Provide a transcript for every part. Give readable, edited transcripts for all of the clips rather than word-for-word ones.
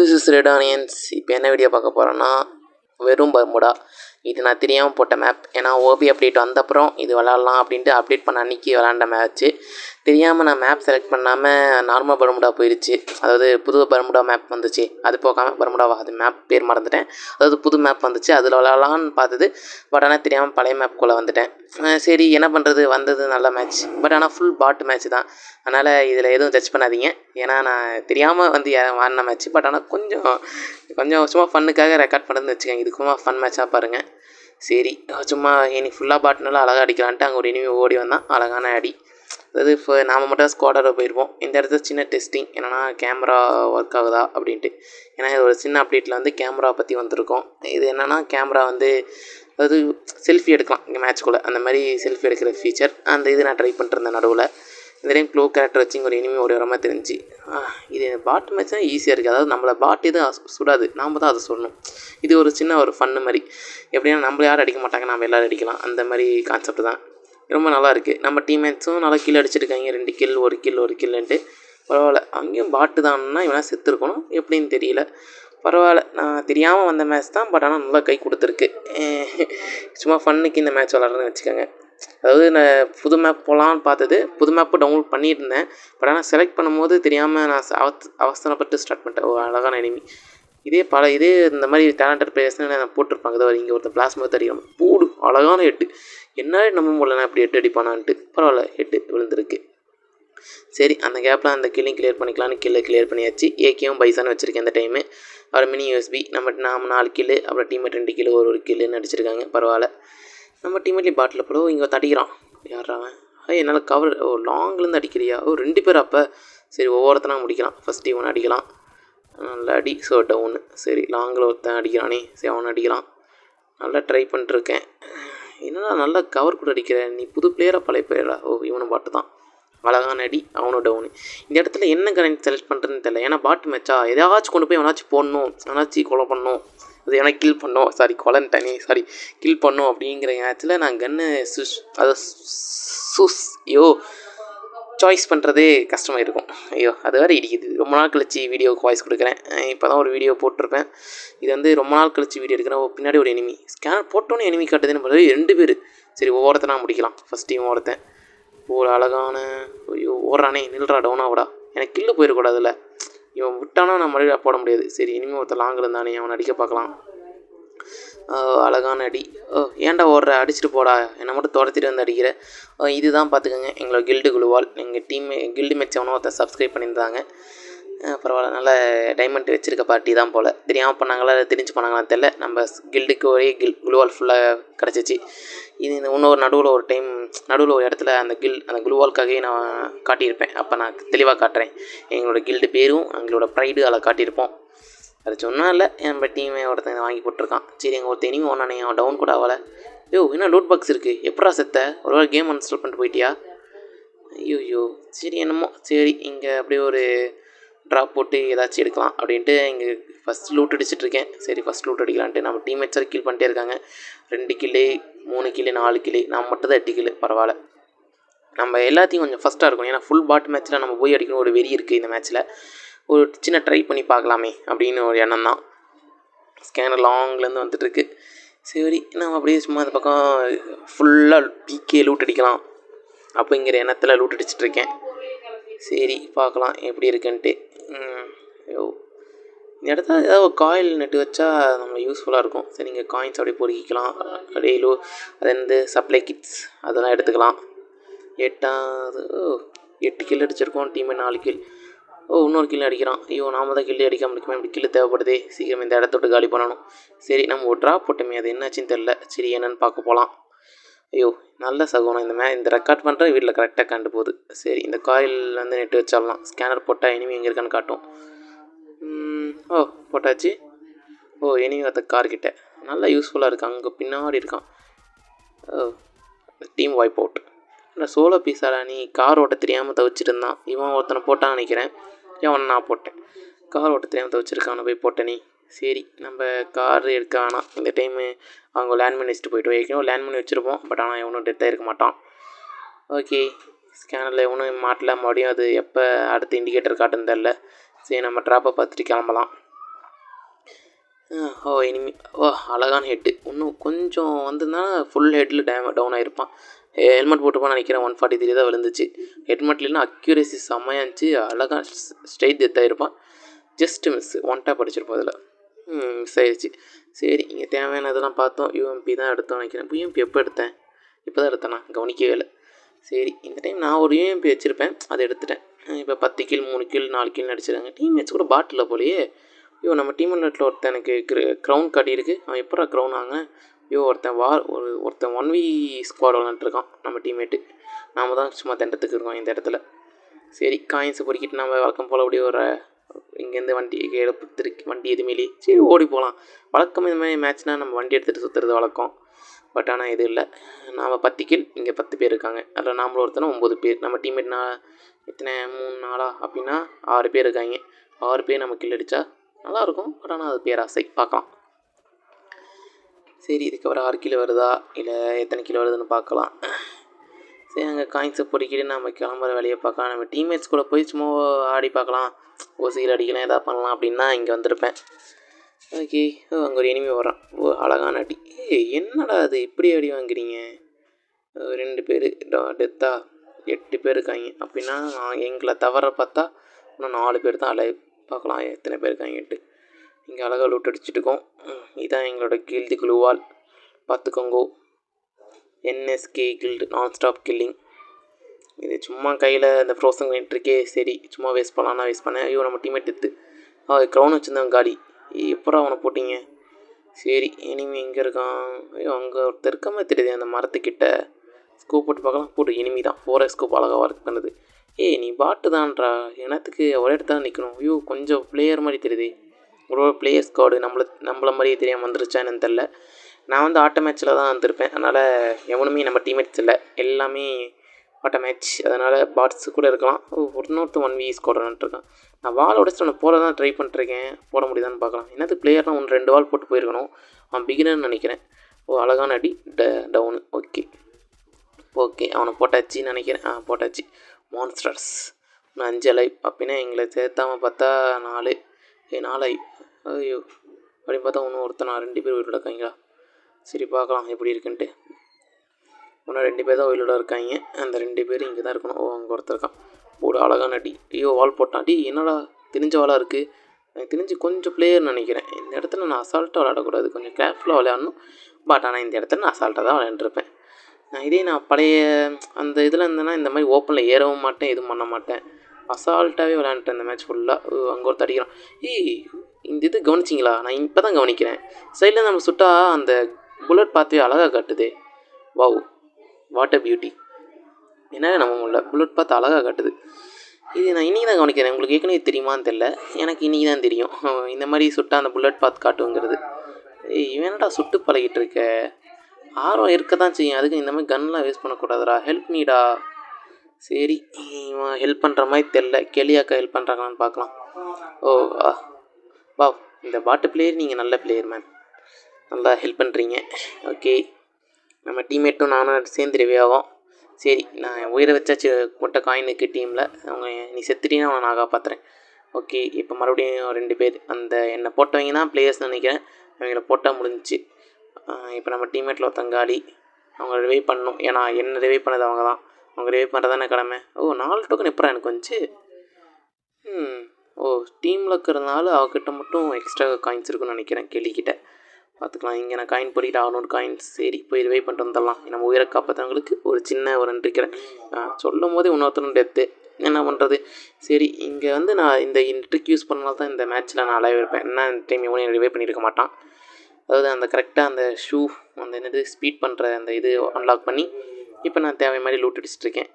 This is red onions. இப்போ என்ன video பார்க்க போகிறோன்னா வெறும் பர்முடா. இது நான் தெரியாமல் போட்ட மேப். ஏன்னா ஓபி அப்டேட் வந்தப்புறம் இது விளாட்லாம் அப்படின்ட்டு அப்டேட் பண்ண அன்றைக்கி விளாண்ட மேட்ச்சு. தெரியாமல் நான் மேப் செலக்ட் பண்ணாமல் நார்மல் பர்முடா போயிடுச்சு. அதாவது புது பர்முடா மேப் வந்துச்சு. அது போகாமல் பர்முடாவா, அது மேப் பேர் மறந்துட்டேன். அதாவது புது மேப் வந்துச்சு, அதில் விளாட்லான்னு பார்த்தது. பட் ஆனால் தெரியாமல் பழைய மேப்குள்ளே வந்துட்டேன். சரி என்ன பண்ணுறது, வந்தது நல்ல மேட்ச். பட் ஆனால் ஃபுல் பாட் மேட்ச் தான். அதனால் இதில் எதுவும் ஜட்ஜ் பண்ணாதீங்க. ஏன்னா நான் தெரியாமல் வந்து வாடின மேட்ச்சு. பட் ஆனால் கொஞ்சம் சும்மா ஃபன்னுக்காக ரெக்கார்ட் பண்ணுறதுன்னு வச்சுக்கோங்க. இது சும்மா ஃபன் மேட்சாக பாருங்கள். சரி சும்மா இனி ஃபுல்லாக பாட்டுனால அழகாக அடிக்கலான்ட்டு அங்கே ஒரு இனிமே ஓடி வந்தான். அழகான அடி. அதாவது இப்போ நாம் மட்டும் ஸ்குவாடோட போயிருப்போம். இந்த இடத்துல சின்ன டெஸ்டிங் என்னென்னா கேமரா ஒர்க் ஆகுதா அப்படின்ட்டு. ஏன்னா இது ஒரு சின்ன அப்டேட்டில் வந்து கேமரா பற்றி வந்திருக்கோம். இது என்னென்னா கேமரா வந்து அதாவது செல்ஃபி எடுக்கலாம் இங்கே மேட்ச்குள்ளே. அந்த மாதிரி செல்ஃபி எடுக்கிற ஃபீச்சர் அந்த இது நான் ட்ரை பண்ணிட்டுருந்தேன் நடுவில். இந்த டைம் க்ளோ கேரக்டர் வச்சு இங்கே ஒரு இனிமே ஓடி வர மாதிரி தெரிஞ்சு. இது பாட் மேட்ச் தான் ஈஸியாக இருக்குது. அதாவது நம்மளை பாட் எதுவும் சுடாது, நாம் தான் அதை சொல்லணும். இது ஒரு சின்ன ஒரு ஃபன்னு மாதிரி. எப்படின்னா நம்மள யாரும் அடிக்க மாட்டாங்க, நம்ம எல்லோரும் அடிக்கலாம். அந்த மாதிரி கான்செப்ட் தான். ரொம்ப நல்லா இருக்குது. நம்ம டீம்மேட்ஸும் நல்லா கீழே அடிச்சிருக்காங்க. 2 கில் 1 கில்லுன்ட்டு. பரவாயில்ல. அங்கேயும் பாட்டு தான்னா இவனா செத்துருக்கணும், எப்படின்னு தெரியல. பரவாயில்ல, நான் தெரியாமல் வந்த மேட்ச் தான். பட் ஆனால் நல்லா கை கொடுத்துருக்கு. சும்மா ஃபன்னுக்கு இந்த மேட்ச் விளாட்றதுன்னு வச்சுக்கோங்க. அதாவது நான் புது மேப் போகலான்னு பார்த்தது. புது மேப்பு டவுன்லோட் பண்ணியிருந்தேன். பட் ஆனால் செலக்ட் பண்ணும்போது தெரியாமல் நான் அவசரப்பட்டு ஸ்டார்ட் பண்ணிட்டேன். ஒரு அழகான எனிமி. இதே இந்த மாதிரி டேலண்டட் பிளேயர்ஸ்னு நான் போட்டிருப்பாங்க. அதாவது இங்கே ஒருத்தர் பிளாஸ்மா தெரியும் பூடு அழகான ஹெட்டு. என்ன நம்ம போடலன்னா இப்படி ஹெட் அடிப்பானான்ட்டு. பரவாயில்ல, ஹெட்டு விழுந்திருக்கு. சரி அந்த கேப்பில் அந்த கில்லையும் கிளியர் பண்ணிக்கலான்னு கிளியர் பண்ணியாச்சு. ஏகேவும் பைசான்னு வச்சுருக்கேன் இந்த டைமு. அப்புறம் மினி யூஎஸ்பி. நம்ம 4 கில்லு, அப்புறம் டீம்மேட் 2 கில்லு, ஒரு கில்லுன்னு அடிச்சிருக்காங்க. பரவாயில்ல. நம்ம டீம்மேட்லேயும் பாட்டில் போட இங்கே தடிக்கிறான். யாராவன் என்னால் கவர் லாங்லேருந்து அடிக்கிறியா? 2 பேர் அப்போ. சரி ஒவ்வொருத்தனா முடிக்கலாம். ஃபஸ்ட் இவனை அடிக்கலாம். நல்ல அடி. So down. சரி லாங்கில் ஒருத்தன் அடிக்கிறானே. சரி அவனை அடிக்கலாம். நல்லா ட்ரை பண்ணிட்டுருக்கேன். என்னடா நல்லா கவர் கூட அடிக்கிறேன். நீ புது பிளேயரா பழைய பிளேயரா? இவனை பாட்டு தான். அழகான அடி. அவனும் டவுனு. இந்த இடத்துல என்ன கரண்ட் செலக்ட் பண்ணுறதுன்னு தெரியல. ஏன்னா பாட்டு மேட்சா எதாச்சும் கொண்டு போய் எவனாச்சும் போடணும், எவனாச்சும் கொலை பண்ணணும், அது ஏன்னா கில் பண்ணோம். கில் பண்ணோம் அப்படிங்கிற நேரத்தில் நான் கன்னு சாய்ஸ் பண்ணுறதே கஷ்டமாக இருக்கும். அது வேறு இடிக்குது. ரொம்ப நாள் கழிச்சு வீடியோவுக்கு வாய்ஸ் கொடுக்குறேன். இப்போ தான் ஒரு வீடியோ போட்டிருப்பேன். இது வந்து ரொம்ப நாள் கழிச்சு வீடியோ எடுக்கிறேன். பின்னாடி ஒரு எனிமி ஸ்கேனர் போட்டோன்னே எனிமி காட்டுதுன்னு பார்த்து 2 பேர். சரி ஒவ்வொருத்தனா முடிக்கலாம். ஃபஸ்ட் டைம் ஒருத்தன் ஒரு அழகான ஓடுறானே. நில்றா டவுனாவிடா. எனக்கு கில்லு போயிடக்கூடாதுல்ல. இவன் விட்டானா நான் மறுபடியும் போட முடியாது. சரி இனிமேல் ஒருத்தர் லாங்கில் இருந்தானே, அவனை அடிக்க பார்க்கலாம். அழகான அடி. ஏன்டா ஓடுற, அடிச்சுட்டு போடா, என்னை மட்டும் துரத்திட்டு வந்து அடிக்கிற. இதுதான் பார்த்துக்கோங்க எங்களோட கில்டு குழுவால். எங்கள் கில்டு மேட்ச் எவனோ ஒருத்தர் சப்ஸ்கிரைப் பண்ணியிருந்தாங்க. பரவாயில்ல, நல்ல டைமண்ட் வச்சுருக்க பார்ட்டி தான் போல். தெரியாமல் பண்ணாங்களா தெரிஞ்சு பண்ணாங்களான்னு தெரில. நம்ம கில்டுக்கு ஒரே குளுவால் ஃபுல்லாக கிடச்சிச்சு. இது இன்னொரு நடுவில் ஒரு இடத்துல அந்த குளுவால்காகவே நான் காட்டியிருப்பேன். அப்போ நான் தெளிவாக காட்டுறேன். எங்களோட கில்டு பேரும் எங்களோட ப்ரைடு அதில் காட்டியிருப்போம். அது சொன்னால் இல்லை, நம்ம டீமே ஒருத்தன் வாங்கி போட்டிருக்கான். சரி எங்கள் ஒருத்தர் இனிமே ஒன்றானே, அவன் டவுன் கூட ஆகலை. என்ன லூட் பாக்ஸ் இருக்குது, எப்படா செத்த? ஒரு வேளை கேம் அன்ஸ்டால் பண்ணிட்டு போயிட்டியா? ஐயோ சரி என்னமோ. சரி இங்கே அப்படியே ஒரு ட்ராப் போட்டு ஏதாச்சும் எடுக்கலாம் அப்படின்ட்டு இங்கே ஃபஸ்ட் லூட் அடிச்சிட்ருக்கேன். சரி ஃபஸ்ட் லூட் அடிக்கலான்ட்டு நம்ம டீம்மேட்ஸாக கில் பண்ணிட்டே இருக்காங்க. 2 கில்லு 3 கில்லு 4 கில்லு. நான் மட்டும் தான் 8 கில்லு. பரவாயில்ல, நம்ம எல்லாத்தையும் கொஞ்சம் ஃபஸ்ட்டாக இருக்கணும். ஏன்னா ஃபுல் பாட் மேட்ச்சில் நம்ம போய் அடிக்கணும் ஒரு வெறி இருக்குது இந்த மேட்ச்சில். ஒரு சின்ன ட்ரை பண்ணி பார்க்கலாமே அப்படின்னு ஒரு எண்ணம் தான். ஸ்கேனர் லாங்லேருந்து வந்துட்டுருக்கு. சரி நம்ம அப்படியே சும்மா அந்த பக்கம் ஃபுல்லாக பிகே லூட் அடிக்கலாம் அப்படிங்கிற எண்ணத்தில் லூட் அடிச்சிட்ருக்கேன். சரி பார்க்கலாம் எப்படி இருக்குன்ட்டு. இந்த இடத்துல ஏதாவது ஒரு காயில் நெட்டு வச்சா நம்ம யூஸ்ஃபுல்லாக இருக்கும். சரி இங்கே காயின்ஸ் அப்படியே பொறுக்கிக்கலாம். அப்படியே அது வந்து சப்ளை கிட்ஸ் அதெல்லாம் எடுத்துக்கலாம். 8 கில் அடிச்சிருக்கோம். டீமே 4 கில். இன்னொரு கில் அடிக்கிறான். நாம தான் கில்லு அடிக்காமல் இருக்குமே. இப்படி கில்லு தேவைப்படுதே. சீக்கிரம் இந்த இடத்த விட்டு காலி பண்ணணும். சரி நம்ம ஒரு ட்ராப் போட்டோமே, அது என்னாச்சுன்னு தெரில. சரி என்னென்னு பார்க்க போகலாம். நல்ல சகுனம். இந்த ரெக்கார்ட் பண்ணுற வீட்டில் கரெக்டாக கண்டு போகுது. சரி இந்த காயில் வந்து நெட்டு வச்சிடலாம். ஸ்கேனர் போட்டால் எனிமி எங்கே இருக்கான்னு காட்டும். போட்டாச்சு. எனிமி அந்த கார்கிட்ட நல்லா யூஸ்ஃபுல்லாக இருக்குது. அங்கே பின்னாடி இருக்கான். Team vibe out. இல்லை சோலோ பீஸாடா நீ? கார் ஓட்ட தெரியாமல் தவிச்சிட்டு இருந்தான். இவன் ஒருத்தனை போட்டான்னு நினைக்கிறேன். அவனை நான் போட்டேன். கார் ஓட்ட தெரியாமல் தவிச்சிருக்கான், போய் போட்டேன் நீ. சரி நம்ம கார் எடுக்க வேணாம் இந்த டைமு. அவங்க லேண்ட்மேன் வச்சுட்டு போய்ட்டு ஏற்கனவே லேண்ட்மேன் வச்சுருப்போம். பட் ஆனால் எவனும் டெத்தாக இருக்க மாட்டான். ஓகே ஸ்கேனரில் எவனும் மாட்டல. மறுபடியும் அது எப்போ அடுத்த இண்டிகேட்டர் காட்டுன்னு தெரில. சரி நம்ம ட்ராப்பை பார்த்துட்டு கிளம்பலாம். ஓ இனிமே ஓ அழகான ஹெட்டு இன்னும் கொஞ்சம் வந்திருந்தா ஃபுல் ஹெட்டில் டவுன் ஆகிருப்பான். ஹெல்மெட் போட்டுப்பான்னு நினைக்கிறேன். 143 தான் விழுந்துச்சு. ஹெல்மெட்லாம் அக்யூரேசி செம்மையாக இருந்துச்சு. அழகாக ஸ்ட்ரைட் டெத் ஆகிருப்பான். ஜஸ்ட் மிஸ் ஒன் டேப் அடிச்சிருப்போம் அதில். மிஸ் ஆயிடுச்சு. சரி இங்கே தேவையானதெல்லாம் பார்த்தோம். யூஎம்பி தான் எடுத்தோம் நினைக்கிறேன். யூஎம்பி எப்போ எடுத்தேன்? இப்போ தான் எடுத்தேன், நான் கவனிக்கவே இல்லை. சரி இந்த டைம் நான் ஒரு யூஎம்பி வச்சுருப்பேன், அதை எடுத்துட்டேன். இப்போ 10 கில் 3 கில் 4 கில் அடிச்சிருக்காங்க. டீம்மேட்ஸ் கூட பாட்டில் போலையே. ஐயோ நம்ம டீம்மேட்டில் ஒருத்தன் எனக்கு க்ரௌன் காட்டியிருக்கு. அவன் எப்படா க்ரௌன் வாங்கினேன்? ஐயோ ஒருத்தன் 1v ஸ்குவாட் விளாண்டுருக்கான் நம்ம டீம்மேட்டு. நாம் தான் சும்மா தண்டத்துக்கு இருக்கோம் இந்த இடத்துல. சரி காயின்ஸை பொறுக்கிட்டு நம்ம வழக்கம் போல் அப்படியே ஒரு இங்கேருந்து வண்டி வண்டி எதுவுமே இல்லையே. சரி ஓடி போகலாம். வழக்கம் இந்த மாதிரி மேட்ச்னால் நம்ம வண்டி எடுத்துகிட்டு சுற்றுறது வழக்கம். பட் ஆனால் இது இல்லை. நாம் 10 கில், இங்கே 10 பேர் இருக்காங்க. அதில் நாமளும் ஒருத்தனை 9 பேர். நம்ம டீம்மேட் எத்தனை 3 4 அப்படின்னா 6 பேர் இருக்காங்க. 6 பேர் நம்ம கில் அடித்தா நல்லாயிருக்கும். பட் ஆனால் அது பேராசை பார்க்கலாம். சரி இதுக்கப்புறம் 6 கிலோ வருதா இல்லை எத்தனை கிலோ வருதுன்னு பார்க்கலாம். சரி அங்கே காயின்ஸை பொறுக்கிட்டு நம்ம கிளம்புற வேலையை பார்க்கலாம். நம்ம டீம்மேட்ஸ் கூட போய் சும்மா ஆடி பார்க்கலாம், ஓசியில் அடிக்கலாம், எதாவது பண்ணலாம் அப்படின்னா இங்கே வந்திருப்பேன். ஓகே அங்கே ஒரு எனிமி வரான். அழகான அடி. என்னடா அது இப்படி அடி வாங்குறீங்க? 2 பேர் டெத்தா, 8 பேர் இருக்காங்க. அப்படின்னா எங்களை தவற பார்த்தா இன்னும் 4 பேர் தான் அலைவ். பார்க்கலாம் எத்தனை பேர் இருக்காங்கட்டு. இங்கே அழகாக லூட் அடிச்சுட்டு இருக்கோம். இதுதான் எங்களோட கில்டு குழுவால் பார்த்துக்கோங்கோ. என்எஸ்கே கில்டு நான் ஸ்டாப் கில்லிங். இது சும்மா கையில் இந்த ஃப்ரோசன் இருக்கே. சரி சும்மா வேஸ்ட் பண்ணலான்னா வேஸ்ட் பண்ணேன். ஐயோ நம்ம டீம்மேட் எடுத்து க்ரௌன் வச்சுருந்தவன் காலி. எப்போ அவனை போட்டிங்க? சரி இனிமே எங்கே இருக்கான்? ஐயோ அங்கே ஒருத்தர் இருக்க மாதிரி தெரியுது அந்த மரத்துக்கிட்ட. ஸ்கோப் போட்டு பார்க்கலாம். போட்டு இனிமி தான் 4x ஸ்கோப் அழகாக ஒர்க் பண்ணுது. நீ பாட்டு தான்றா, எனத்துக்கு ஒரே இடத்துல நிற்கணும். ஐயோ கொஞ்சம் பிளேயர் மாதிரி தெரியுது. ஒரு பிளேயர் ஸ்குவாடு நம்மள மாதிரியே தெரியாமல் வந்துருச்சா என்னன்னு தெரில. நான் வந்து ஆட்டோ மேட்ச்சில் தான் வந்திருப்பேன். அதனால் எவனுமே நம்ம டீம்மேட்ஸ் இல்லை, எல்லாமே ஆட்டோ மேட்ச். அதனால் பாட்ஸு கூட இருக்கலாம். இன்னொருத்தர் 1v ஸ்குவாட் விளாண்டுருக்கான். நான் வால் உடச்சிட்டு அவனை போட தான் ட்ரை பண்ணிட்டுருக்கேன். போட முடியுதான்னு பார்க்கலாம். என்னது பிளேயர்னால் 2 வால் போட்டு போயிருக்கணும். அவன் பிகினர்னு நினைக்கிறேன். அழகான அடி டவுனு. ஓகே அவனை போட்டாச்சுன்னு நினைக்கிறேன். போட்டாச்சு. மான்ஸ்டர்ஸ் இன்னும் 5 அலைவ். அப்படின்னா எங்களை சேர்த்தாமல் பார்த்தா 4 அலைவ். ஐயோ அப்படின்னு பார்த்தா ஒருத்தனா 2 பேர் உயிரோட இருக்காங்களா? சரி பார்க்கலாம் எப்படி இருக்குன்ட்டு. இன்னும் 2 பேர் தான் உயிரோட இருக்காங்க. அந்த 2 பேர் இங்கே தான் இருக்கணும். அங்கே ஒருத்தர் இருக்கான். அழகான அடி. ஐயோ வால் போட்டான். அடி என்னடா தெரிஞ்ச வாலாக இருக்குது. எனக்கு தெரிஞ்சு கொஞ்சம் பிளேயர்னு நினைக்கிறேன். இந்த இடத்துல நான் அசால்ட்டாக விளையாடக்கூடாது, கொஞ்சம் கேர்ஃபுல்லாக விளையாடணும். பட் ஆனால் இந்த இடத்துல நான் அசால்ட்டாக தான் விளையாண்டுருப்பேன். நான் பழைய அந்த இதில் இருந்தேன்னா இந்த மாதிரி ஓப்பனில் ஏறவும் மாட்டேன், எதுவும் பண்ண மாட்டேன். அசால்ட்டாகவே விளையாண்டுட்டேன் இந்த மேட்ச் ஃபுல்லாக. அங்கே ஒருத்தர் அடிக்கிறான். இந்த இது கவனிச்சிங்களா? நான் இப்போ தான் கவனிக்கிறேன். சைடில் நம்ம சுட்டா அந்த புல்லட் பார்த்து அழகாக காட்டுது. Wow what a beauty. என்ன நம்ம முடியல, புல்லட் பார்த்து அழகாக காட்டுது. இது நான் இன்றைக்கி தான் கவனிக்கிறேன். உங்களுக்கு ஏற்கனவே தெரியுமான்னு தெரில, எனக்கு இன்றைக்கி தான் தெரியும். இந்த மாதிரி சுட்டா அந்த புல்லட் பார்த்து காட்டுங்கிறது. இவனடா சுட்டு பழகிட்டு இருக்க. ஆர்வம் இருக்க தான் செய்யும், அதுக்கு இந்த மாதிரி கன்லாம் வேஸ்ட் பண்ணக்கூடாதுடா. ஹெல்ப் நீடா. சரி இவன் ஹெல்ப் பண்ணுற மாதிரி தெரில. கெளியாக்கா ஹெல்ப் பண்ணுறாங்களான்னு பார்க்கலாம். வா இந்த பாட்டு பிளேயர் நீங்கள் நல்ல பிளேயர் மேம், நல்லா ஹெல்ப் பண்ணுறீங்க. ஓகே நம்ம டீம்மேட்டும் நானும் சேர்ந்து ரிவே ஆகும். சரி நான் உயிரை வச்சாச்சு கொட்ட காயினுக்கு டீமில். அவங்க நீ செத்துட்டீங்கன்னா அவனை நான் காப்பாற்றுறேன். ஓகே இப்போ மறுபடியும் 2 பேர் அந்த என்னை போட்டவங்க தான் பிளேயர்ஸ்னு நினைக்கிறேன். அவங்கள போட்டால் முடிஞ்சிச்சு. இப்போ நம்ம டீம்மேட்டில் ஒருத்தங்காலி. அவங்க ரிவைவ் பண்ணணும். ஏன்னா என்ன ரிவைவ் பண்ணது அவங்க தான். அவங்க ரிவைவ் பண்ணுறது தானே கடமை. 4 டோக்கன் எப்போ எனக்கு வந்துச்சு? டீமில் இருக்கிறதுனால அவகிட்ட மட்டும் எக்ஸ்ட்ரா காயின்ஸ் இருக்குன்னு நினைக்கிறேன். கிட்ட பார்த்துக்கலாம். இங்கே நான் காயின் போட்டிட்டு 600 காயின்ஸ். சரி போய் ரிவைவ் பண்ணிட்டு வந்துடலாம். நம்ம உயிரை காப்பாற்றவங்களுக்கு ஒரு சின்ன ஒரு நினைக்கிறேன். சொல்லும் போதே இன்னொருத்தரும் டெத்து, என்ன பண்ணுறது. சரி இங்கே வந்து நான் இந்த ட்ரிக் யூஸ் பண்ணால் தான் இந்த மேட்ச்சில் நான் அலைவ் இருப்பேன். என்ன இந்த டைம் இவனையும் ரிவைவ் பண்ணியிருக்க மாட்டான். அதாவது அந்த கரெக்டாக அந்த ஷூ அந்த என்னது ஸ்பீட் பண்ணுற அந்த இது அன்லாக் பண்ணி இப்போ நான் தேவை மாதிரி லூட் அடிச்சிட்ருக்கேன்.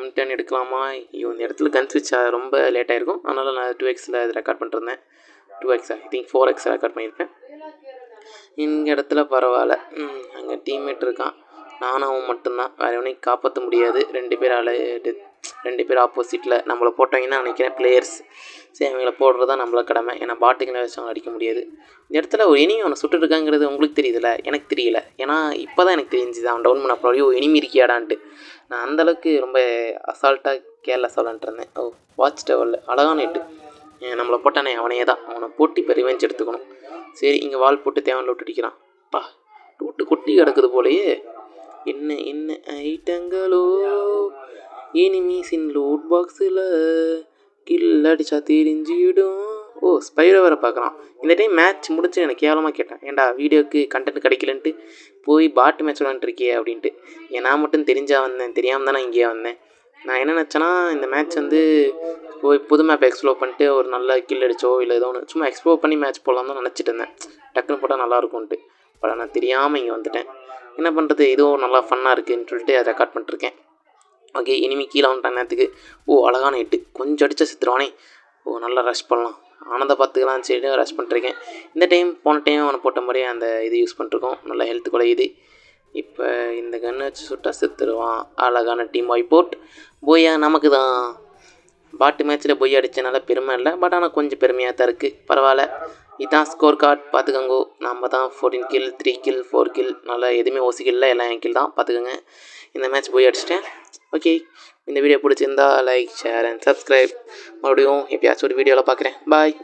M10 எடுக்கலாமா? இந்த இடத்துல கன் ஸ்விட்ச் ரொம்ப லேட்டாக இருக்கும். அதனால் நான் 2xல் இது ரெக்கார்ட் பண்ணிருந்தேன். 2x I think 4x record பண்ணியிருப்பேன். இந்த இடத்துல பரவாயில்ல. அங்கே டீம்மேட் இருக்கான், நானும் அவன் மட்டும்தான். வேறு எவனையும் காப்பாற்ற முடியாது. 2 பேர் ஆப்போசிட்டில் நம்மளை போட்டவங்கன்னா நினைக்கிறேன் பிளேயர்ஸ். சரி அவங்கள போடுறது தான் நம்மள கடமை. ஏன்னா பாட்டுங்களை வச்சு அவங்க அடிக்க முடியாது. இந்த இடத்துல ஒரு எனிமி அவனை சுட்டுருக்காங்கிறது உங்களுக்கு தெரியுதுல்ல, எனக்கு தெரியல. ஏன்னா இப்போ தான் எனக்கு தெரிஞ்சுது அவன் டவுன் பண்ண அப்புறம் எனிமி இருக்கியாடான்ட்டு. நான் அந்தளவுக்கு ரொம்ப அசால்ட்டாக கேர்லெஸ் விளாண்டுருந்தேன். வாட்ச் டவரில் அழகான இட்டு நம்மளை போட்டானே அவனையே தான். அவனை போட்டு இப்போ ரிவெஞ்ச் எடுத்துக்கணும். சரி இங்கே வால் போட்டு தேவையான லூட் அடிக்கிறான். பா லூட்டு கொட்டி கிடக்குது போலையே. என்ன என்ன ஐட்டங்களோ எனிமீஸின் லூட் பாக்ஸில் கில் அடிச்சா தெரிஞ்சிடும். ஓ ஸ்பைரோ வேறு பார்க்குறான். இந்த டைம் மேட்ச் முடிச்சு எனக்கு கேவலமாக கேட்டேன், ஏன்டா வீடியோக்கு கண்டென்ட் கிடைக்கலன்ட்டு போய் பாட்டு மேட்ச் விளாண்டுருக்கியே அப்படின்ட்டு. நான் மட்டும் தெரிஞ்சா வந்தேன், தெரியாமல் தானே இங்கேயே வந்தேன். நான் என்ன நினச்சேன்னா இந்த மேட்ச் வந்து போய் புது மேப் எக்ஸ்ப்ளோர் பண்ணிட்டு ஒரு நல்ல கில் அடிச்சோ இல்லை ஏதோ ஒன்று சும்மா எக்ஸ்ப்ளோர் பண்ணி மேட்ச் போடலாம் தான் நினச்சிட்டு இருந்தேன். டக்குன்னு போட்டால் நல்லாயிருக்கும்ன்ட்டு. பட் நான் தெரியாமல் இங்கே வந்துட்டேன். என்ன பண்ணுறது, இதுவும் நல்லா ஃபன்னாக இருக்குதுன்னு சொல்லிட்டு அதை ரெக்கார்ட் பண்ணிட்டுருக்கேன். ஓகே இனிமேல் கீழே வந்துட்டான் நேரத்துக்கு. ஓ அழகான ஹிட்டு, கொஞ்சம் அடித்தா செத்துருவானே. ஓ நல்லா ரஷ் பண்ணலாம், ஆனந்தை பார்த்துக்கலாம் சரி ரஷ் பண்ணிட்டுருக்கேன். இந்த டைம் போன டைம் அவனை போட்ட மாதிரியே அந்த இது யூஸ் பண்ணிட்டுருக்கோம். நல்லா ஹெல்த் குறையுது. இப்போ இந்த கன்னை வச்சு சுட்டா செத்துருவான். அழகான டீம் வைப் அவுட். போயா நமக்கு தான். பாட்டு மேட்ச்சில் பொய் அடித்தனால பெருமை இல்லை, பட் ஆனால் கொஞ்சம் பெருமையாக தான் இருக்குது. பரவாயில்ல. இதுதான் ஸ்கோர் கார்டு பார்த்துக்கோங்க. நம்ம தான் 14 கில் 3 கில் 4 கில், நல்லா எதுவுமே ஓசிக்கில்ல, எல்லாம் என் கில் தான் பார்த்துக்கோங்க. இந்த மேட்ச் போய் அடிச்சிட்டேன். ஓகே இந்த வீடியோ பிடிச்சிருந்தா லைக் ஷேர் அண்ட் சப்ஸ்கிரைப். மறுபடியும் எப்பயாச்சும் ஒரு வீடியோவில் பார்க்குறேன். பாய்.